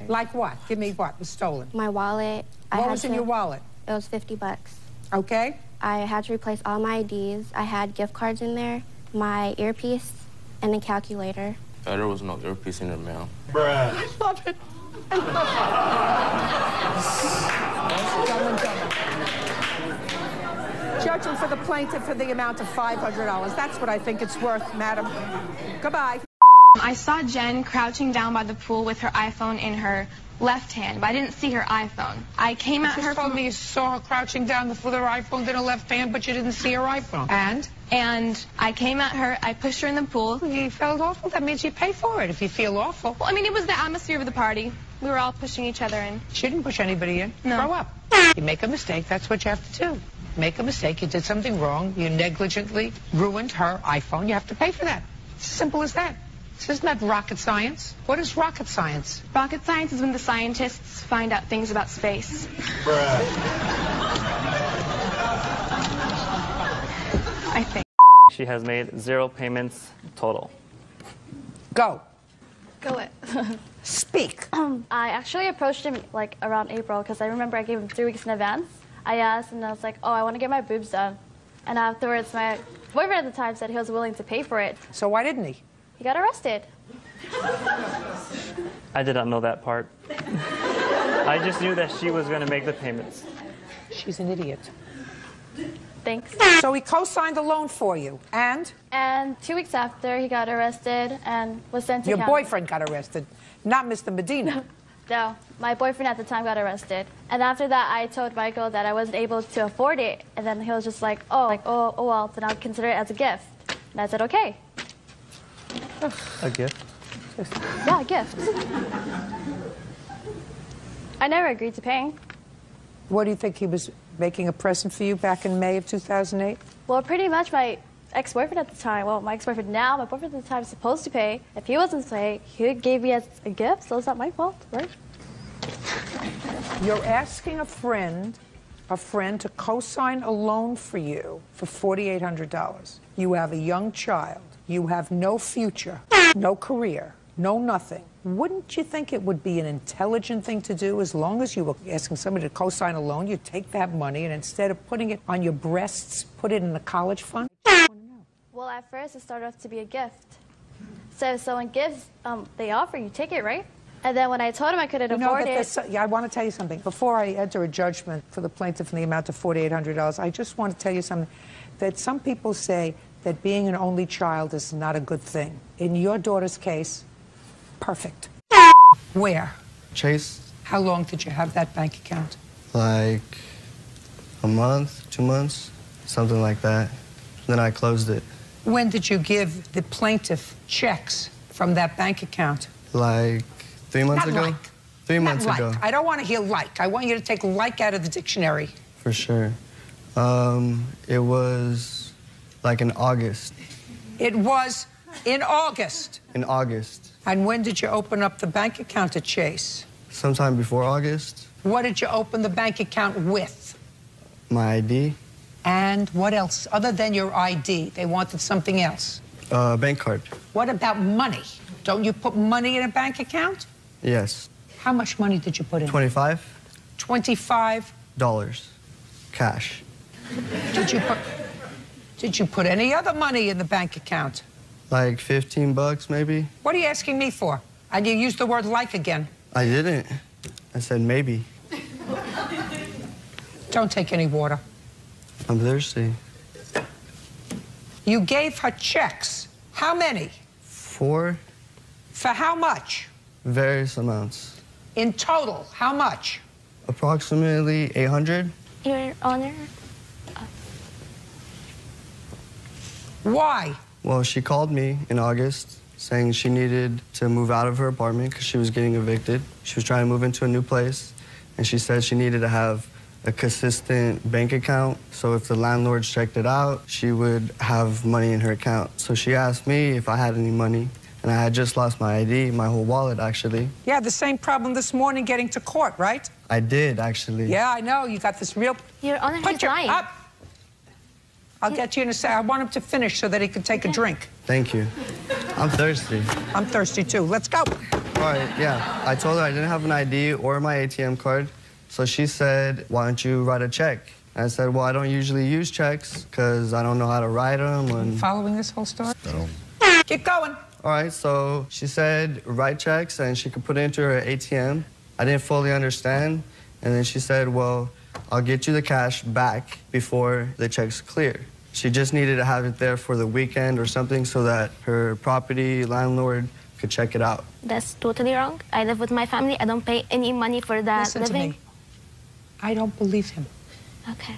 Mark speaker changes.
Speaker 1: Like what? Give me what was stolen.
Speaker 2: My wallet.
Speaker 1: What was in your wallet?
Speaker 2: It was 50 bucks.
Speaker 1: Okay.
Speaker 2: I had to replace all my IDs. I had gift cards in there, my earpiece, and a calculator.
Speaker 3: There was no earpiece in her mail.
Speaker 1: Bruh. I love it. I love it. Judging for the plaintiff for the amount of $500. That's what I think it's worth, madam. Goodbye.
Speaker 4: I saw Jen crouching down by the pool with her iPhone in her left hand, but I didn't see her iPhone. I came at her.
Speaker 1: You told me you saw her crouching down with her iPhone in her left hand, but you didn't see her iPhone. And?
Speaker 4: And I came at her. I pushed her in the pool.
Speaker 1: You felt awful. That means you pay for it if you feel awful.
Speaker 4: Well, I mean, it was the atmosphere of the party. We were all pushing each other in.
Speaker 1: She didn't push anybody in.
Speaker 4: No.
Speaker 1: Grow up. You make a mistake. That's what you have to do. Make a mistake. You did something wrong. You negligently ruined her iPhone. You have to pay for that. It's as simple as that. This is not rocket science. What is rocket science?
Speaker 4: Rocket science is when the scientists find out things about space. I think.
Speaker 5: She has made 0 payments total.
Speaker 1: Go.
Speaker 6: Go it.
Speaker 1: Speak.
Speaker 6: I actually approached him like around April because I remember I gave him 3 weeks in advance. I asked and I was like, oh, I want to get my boobs done. And afterwards, my boyfriend at the time said he was willing to pay for it.
Speaker 1: So why didn't he?
Speaker 6: He got arrested.
Speaker 5: I did not know that part. I just knew that she was going to make the payments.
Speaker 1: She's an idiot.
Speaker 6: Thanks.
Speaker 1: So he co-signed the loan for you, and?
Speaker 6: And 2 weeks after, he got arrested and was sent to
Speaker 1: Your
Speaker 6: county.
Speaker 1: boyfriend got arrested, not Mr. Medina.
Speaker 6: No, my boyfriend at the time got arrested. And after that, I told Michael that I wasn't able to afford it. And then he was just like, oh, well, then I'll consider it as a gift. And I said, okay.
Speaker 5: A gift?
Speaker 6: Yeah, a gift. I never agreed to paying.
Speaker 1: What do you think he was making a present for you back in May of 2008?
Speaker 6: Well, pretty much my ex-boyfriend at the time, well, my ex-boyfriend now, my boyfriend at the time was supposed to pay. If he wasn't paying, he gave me as a gift, so it's not my fault, right?
Speaker 1: You're asking a friend to co-sign a loan for you for $4,800. You have a young child. You have no future, no career, no nothing. Wouldn't you think it would be an intelligent thing to do as long as you were asking somebody to co-sign a loan, you take that money and instead of putting it on your breasts, put it in a college fund?
Speaker 6: Well, at first it started off to be a gift. So if someone gives, they offer, you take it, right? And then when I told him I couldn't afford it...
Speaker 1: Yeah, I want to tell you something. Before I enter a judgment for the plaintiff in the amount of $4,800, I just want to tell you something. That some people say that being an only child is not a good thing. In your daughter's case, perfect. Where?
Speaker 7: Chase.
Speaker 1: How long did you have that bank account?
Speaker 7: Like a month, 2 months, something like that. Then I closed it.
Speaker 1: When did you give the plaintiff checks from that bank account?
Speaker 7: Like 3 months ago.
Speaker 1: Like.
Speaker 7: 3 months ago.
Speaker 1: I don't want to hear like. I want you to take like out of the dictionary.
Speaker 7: For sure. It was like in August.
Speaker 1: It was in August.
Speaker 7: In August.
Speaker 1: And when did you open up the bank account at Chase?
Speaker 7: Sometime before August.
Speaker 1: What did you open the bank account with?
Speaker 7: My ID.
Speaker 1: And what else? Other than your ID, they wanted something else.
Speaker 7: Bank card.
Speaker 1: What about money? Don't you put money in a bank account?
Speaker 7: Yes.
Speaker 1: How much money did you put in?
Speaker 7: 25.
Speaker 1: $25?
Speaker 7: Cash.
Speaker 1: Did you put any other money in the bank account?
Speaker 7: Like 15 bucks, maybe.
Speaker 1: What are you asking me for? And you used the word like again.
Speaker 7: I didn't. I said maybe.
Speaker 1: Don't take any water.
Speaker 7: I'm thirsty.
Speaker 1: You gave her checks. How many?
Speaker 7: 4.
Speaker 1: For how much?
Speaker 7: Various amounts.
Speaker 1: In total, how much?
Speaker 7: Approximately 800.
Speaker 6: Your Honor.
Speaker 1: Why?
Speaker 7: Well, she called me in August saying she needed to move out of her apartment because she was getting evicted. She was trying to move into a new place, and she said she needed to have a consistent bank account, so if the landlords checked it out, she would have money in her account. So she asked me if I had any money, and I had just lost my ID, my whole wallet, actually.
Speaker 1: You had the same problem this morning getting to court, right?
Speaker 7: I did, actually.
Speaker 1: Yeah, I know. You got this real...
Speaker 6: Your Honor,
Speaker 1: Put
Speaker 6: he's
Speaker 1: your
Speaker 6: lying.
Speaker 1: up. I'll get you in a second. I want him to finish so that he can take a drink.
Speaker 7: Thank you. I'm thirsty.
Speaker 1: I'm thirsty, too. Let's go.
Speaker 7: right, yeah. I told her I didn't have an ID or my ATM card. So she said, why don't you write a check? I said, well, I don't usually use checks because I don't know how to write them. And...
Speaker 1: Following this whole story?
Speaker 8: No.
Speaker 1: Keep going.
Speaker 7: All right, so she said write checks and she could put it into her ATM. I didn't fully understand. And then she said, well, I'll get you the cash back before the check's clear. She just needed to have it there for the weekend or something so that her property landlord could check it out.
Speaker 2: That's totally wrong. I live with my family. I don't pay any money for that
Speaker 1: Listen
Speaker 2: living.
Speaker 1: to me. I don't believe him.
Speaker 2: Okay.